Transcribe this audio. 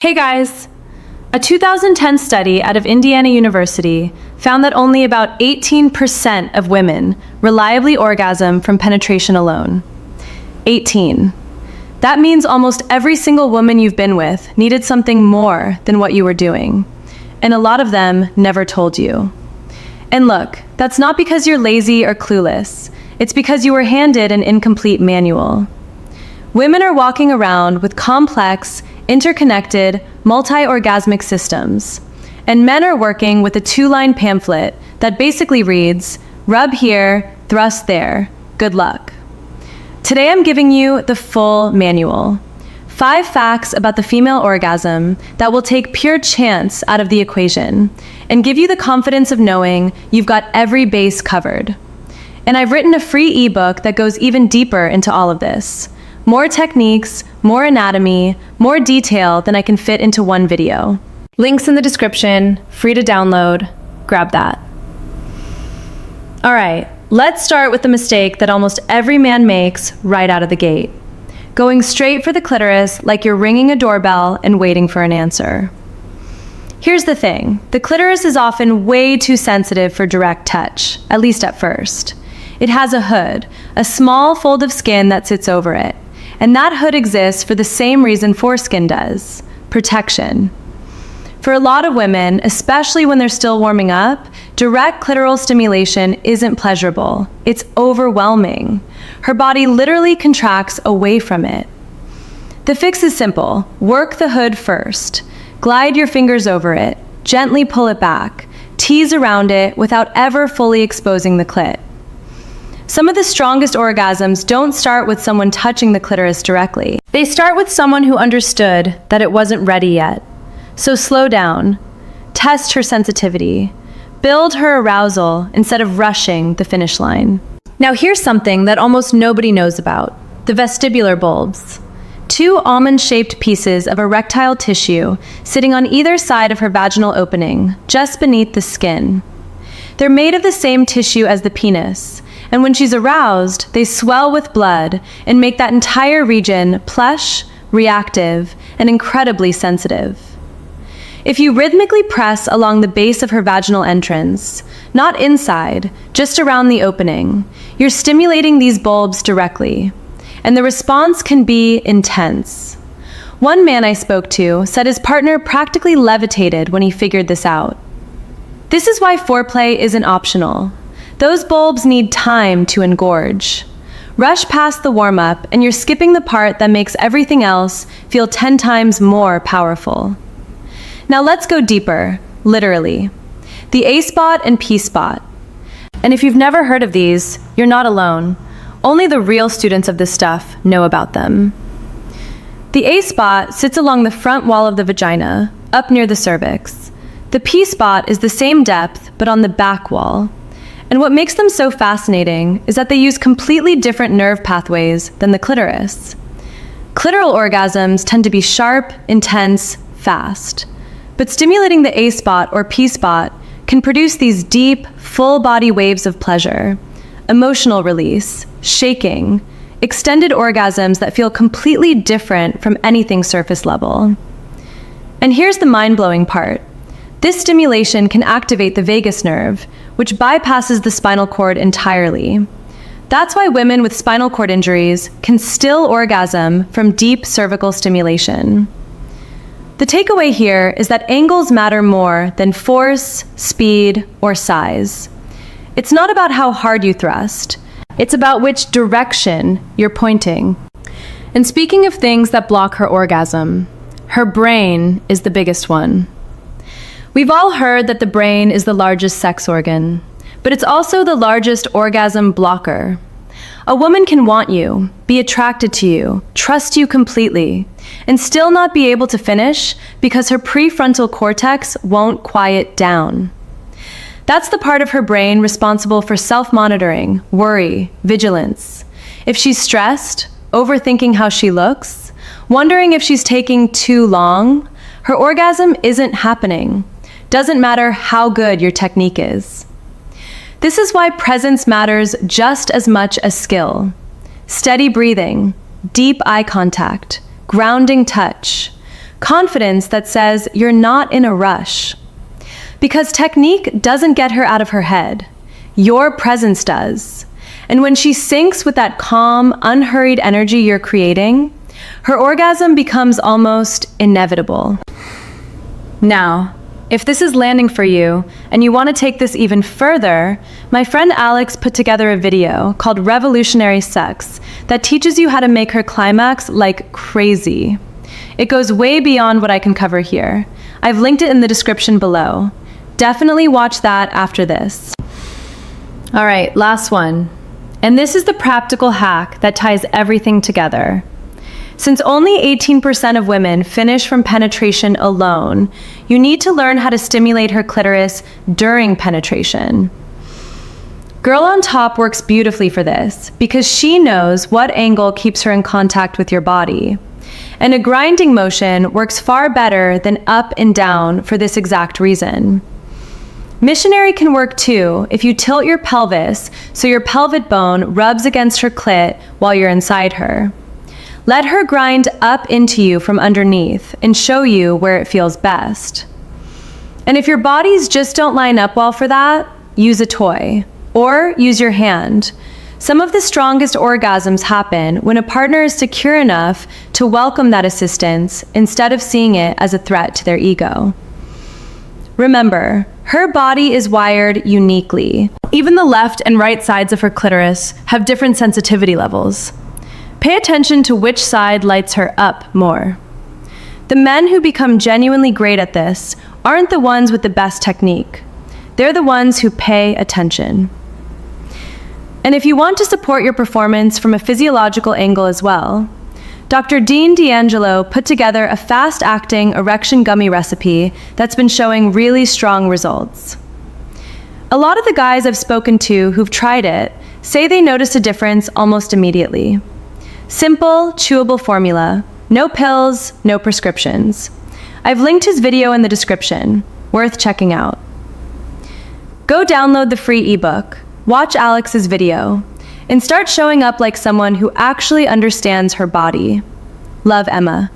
Hey guys! A 2010 study out of Indiana University found that only about 18% of women reliably orgasm from penetration alone. 18. That means almost every single woman you've been with needed something more than what you were doing. And a lot of them never told you. And look, that's not because you're lazy or clueless. It's because you were handed an incomplete manual. Women are walking around with complex, interconnected, multi-orgasmic systems, and men are working with a two-line pamphlet that basically reads, rub here, thrust there, good luck. Today I'm giving you the full manual. 5 facts about the female orgasm that will take pure chance out of the equation and give you the confidence of knowing you've got every base covered. And I've written a free ebook that goes even deeper into all of this. More techniques, more anatomy, more detail than I can fit into one video. Links in the description, free to download. Grab that. All right, let's start with the mistake that almost every man makes right out of the gate. Going straight for the clitoris like you're ringing a doorbell and waiting for an answer. Here's the thing, the clitoris is often way too sensitive for direct touch, at least at first. It has a hood, a small fold of skin that sits over it. And that hood exists for the same reason foreskin does, protection. For a lot of women, especially when they're still warming up, direct clitoral stimulation isn't pleasurable. It's overwhelming. Her body literally contracts away from it. The fix is simple. Work the hood first. Glide your fingers over it. Gently pull it back. Tease around it without ever fully exposing the clit. Some of the strongest orgasms don't start with someone touching the clitoris directly. They start with someone who understood that it wasn't ready yet. So slow down, test her sensitivity, build her arousal instead of rushing the finish line. Now here's something that almost nobody knows about, the vestibular bulbs. 2 almond-shaped pieces of erectile tissue sitting on either side of her vaginal opening, just beneath the skin. They're made of the same tissue as the penis, and when she's aroused, they swell with blood and make that entire region plush, reactive, and incredibly sensitive. If you rhythmically press along the base of her vaginal entrance, not inside, just around the opening, you're stimulating these bulbs directly, and the response can be intense. One man I spoke to said his partner practically levitated when he figured this out. This is why foreplay isn't optional. Those bulbs need time to engorge. Rush past the warm-up and you're skipping the part that makes everything else feel 10 times more powerful. Now let's go deeper, literally. The A-spot and P-spot. And if you've never heard of these, you're not alone. Only the real students of this stuff know about them. The A-spot sits along the front wall of the vagina, up near the cervix. The P-spot is the same depth, but on the back wall. And what makes them so fascinating is that they use completely different nerve pathways than the clitoris. Clitoral orgasms tend to be sharp, intense, fast. But stimulating the A-spot or P-spot can produce these deep, full-body waves of pleasure, emotional release, shaking, extended orgasms that feel completely different from anything surface level. And here's the mind-blowing part. This stimulation can activate the vagus nerve, which bypasses the spinal cord entirely. That's why women with spinal cord injuries can still orgasm from deep cervical stimulation. The takeaway here is that angles matter more than force, speed, or size. It's not about how hard you thrust. It's about which direction you're pointing. And speaking of things that block her orgasm, her brain is the biggest one. We've all heard that the brain is the largest sex organ, but it's also the largest orgasm blocker. A woman can want you, be attracted to you, trust you completely, and still not be able to finish because her prefrontal cortex won't quiet down. That's the part of her brain responsible for self-monitoring, worry, vigilance. If she's stressed, overthinking how she looks, wondering if she's taking too long, her orgasm isn't happening. Doesn't matter how good your technique is. This is why presence matters just as much as skill. Steady breathing, deep eye contact, grounding touch, confidence that says you're not in a rush. Because technique doesn't get her out of her head. Your presence does. And when she syncs with that calm, unhurried energy you're creating, her orgasm becomes almost inevitable. Now, if this is landing for you and you want to take this even further, my friend Alex put together a video called Revolutionary Sex that teaches you how to make her climax like crazy. It goes way beyond what I can cover here. I've linked it in the description below. Definitely watch that after this. All right, last one. And this is the practical hack that ties everything together. Since only 18% of women finish from penetration alone, you need to learn how to stimulate her clitoris during penetration. Girl on Top works beautifully for this because she knows what angle keeps her in contact with your body. And a grinding motion works far better than up and down for this exact reason. Missionary can work too if you tilt your pelvis so your pelvic bone rubs against her clit while you're inside her. Let her grind up into you from underneath and show you where it feels best. And if your bodies just don't line up well for that, use a toy or use your hand. Some of the strongest orgasms happen when a partner is secure enough to welcome that assistance instead of seeing it as a threat to their ego. Remember, her body is wired uniquely. Even the left and right sides of her clitoris have different sensitivity levels. Pay attention to which side lights her up more. The men who become genuinely great at this aren't the ones with the best technique. They're the ones who pay attention. And if you want to support your performance from a physiological angle as well, Dr. Dean D'Angelo put together a fast-acting erection gummy recipe that's been showing really strong results. A lot of the guys I've spoken to who've tried it say they noticed a difference almost immediately. Simple, chewable formula, no pills, no prescriptions. I've linked his video in the description, worth checking out. Go download the free ebook, watch Alex's video, and start showing up like someone who actually understands her body. Love, Emma.